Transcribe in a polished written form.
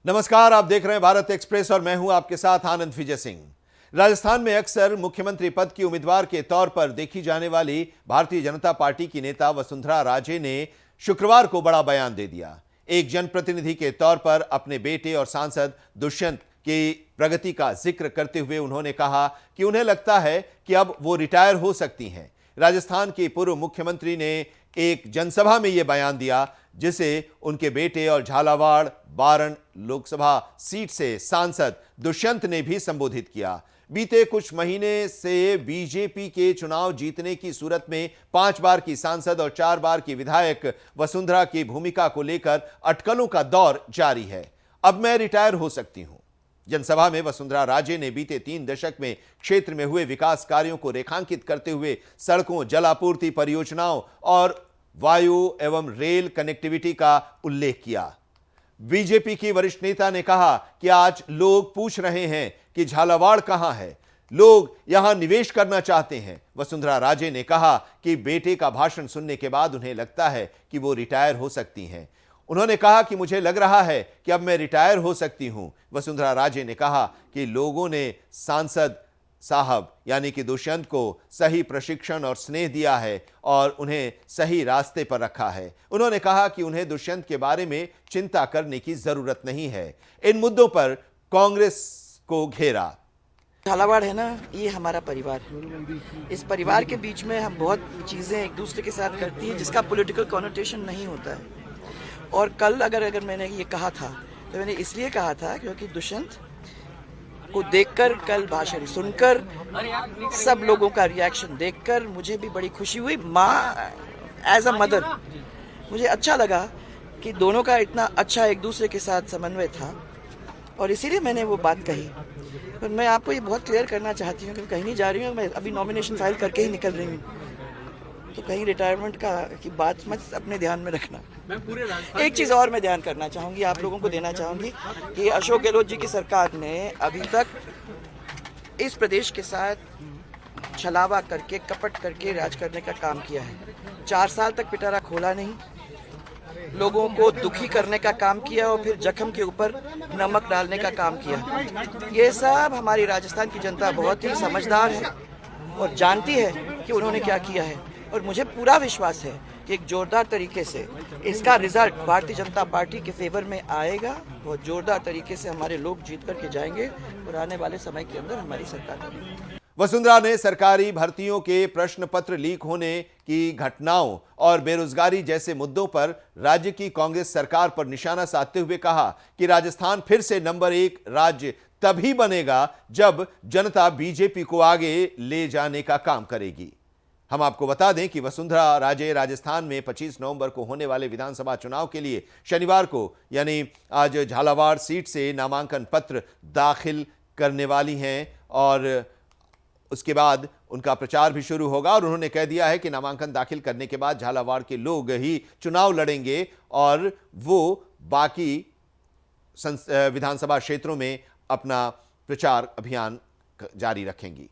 नमस्कार, आप देख रहे हैं भारत एक्सप्रेस और मैं हूं आपके साथ आनंद विजय सिंह। राजस्थान में अक्सर मुख्यमंत्री पद की उम्मीदवार के तौर पर देखी जाने वाली भारतीय जनता पार्टी की नेता वसुंधरा राजे ने शुक्रवार को बड़ा बयान दे दिया। एक जनप्रतिनिधि के तौर पर अपने बेटे और सांसद दुष्यंत की प्रगति का जिक्र करते हुए उन्होंने कहा कि उन्हें लगता है कि अब वो रिटायर हो सकती हैं। राजस्थान के पूर्व मुख्यमंत्री ने एक जनसभा में यह बयान दिया, जिसे उनके बेटे और झालावाड़ बारण लोकसभा सीट से सांसद दुष्यंत ने भी संबोधित किया। बीते कुछ महीने से बीजेपी के चुनाव जीतने की सूरत में 5 बार की सांसद और 4 बार की विधायक वसुंधरा की भूमिका को लेकर अटकलों का दौर जारी है। अब मैं रिटायर हो सकती हूं। जनसभा में वसुंधरा राजे ने बीते 3 दशक में क्षेत्र में हुए विकास कार्यों को रेखांकित करते हुए सड़कों, जलापूर्ति परियोजनाओं और वायु एवं रेल कनेक्टिविटी का उल्लेख किया। बीजेपी की वरिष्ठ नेता ने कहा कि आज लोग पूछ रहे हैं कि झालावाड़ कहां है, लोग यहां निवेश करना चाहते हैं। वसुंधरा राजे ने कहा कि बेटे का भाषण सुनने के बाद उन्हें लगता है कि वो रिटायर हो सकती हैं। उन्होंने कहा कि मुझे लग रहा है कि अब मैं रिटायर हो सकती हूं। वसुंधरा राजे ने कहा कि लोगों ने सांसद साहब यानी कि दुष्यंत को सही प्रशिक्षण और स्नेह दिया है और उन्हें सही रास्ते पर रखा है। उन्होंने कहा कि उन्हें दुष्यंत के बारे में चिंता करने की जरूरत नहीं है। इन मुद्दों पर कांग्रेस को घेरा। झालावाड़ है ना, ये हमारा परिवार है। इस परिवार के बीच में हम बहुत चीज़ें एक दूसरे के साथ करती हैं जिसका पॉलिटिकल कॉनोटेशन नहीं होता है। और कल अगर मैंने ये कहा था तो मैंने इसलिए कहा था क्योंकि दुष्यंत को देखकर, कल भाषण सुनकर, सब लोगों का रिएक्शन देखकर मुझे भी बड़ी खुशी हुई। माँ एज अ मदर मुझे अच्छा लगा कि दोनों का इतना अच्छा एक दूसरे के साथ समन्वय था और इसीलिए मैंने वो बात कही। पर मैं आपको ये बहुत क्लियर करना चाहती हूँ कि कहीं नहीं जा रही हूँ, मैं अभी नॉमिनेशन फाइल करके ही निकल रही हूँ, तो कहीं रिटायरमेंट की बात मत अपने ध्यान में रखना। एक चीज़ और मैं ध्यान करना चाहूँगी, आप लोगों को देना चाहूँगी कि अशोक गहलोत जी की सरकार ने अभी तक इस प्रदेश के साथ छलावा करके, कपट करके राज करने का काम किया है। 4 साल तक पिटारा खोला नहीं, लोगों को दुखी करने का काम किया और फिर जख्म के ऊपर नमक डालने का काम किया। ये सब हमारी राजस्थान की जनता बहुत ही समझदार है और जानती है कि उन्होंने क्या किया है। और मुझे पूरा विश्वास है कि एक जोरदार तरीके से इसका रिजल्ट भारतीय जनता पार्टी के फेवर में आएगा। बहुत जोरदार तरीके से हमारे लोग जीत करके जाएंगे और आने वाले समय के अंदर हमारी सरकार बनेगी। वसुंधरा ने सरकारी भर्तियों के प्रश्न पत्र लीक होने की घटनाओं और बेरोजगारी जैसे मुद्दों पर राज्य की कांग्रेस सरकार पर निशाना साधते हुए कहा कि राजस्थान फिर से नंबर 1 राज्य तभी बनेगा जब जनता बीजेपी को आगे ले जाने का काम करेगी। हम आपको बता दें कि वसुंधरा राजे राजस्थान में 25 नवंबर को होने वाले विधानसभा चुनाव के लिए शनिवार को यानी आज झालावाड़ सीट से नामांकन पत्र दाखिल करने वाली हैं और उसके बाद उनका प्रचार भी शुरू होगा। और उन्होंने कह दिया है कि नामांकन दाखिल करने के बाद झालावाड़ के लोग ही चुनाव लड़ेंगे और वो बाकी विधानसभा क्षेत्रों में अपना प्रचार अभियान जारी रखेंगी।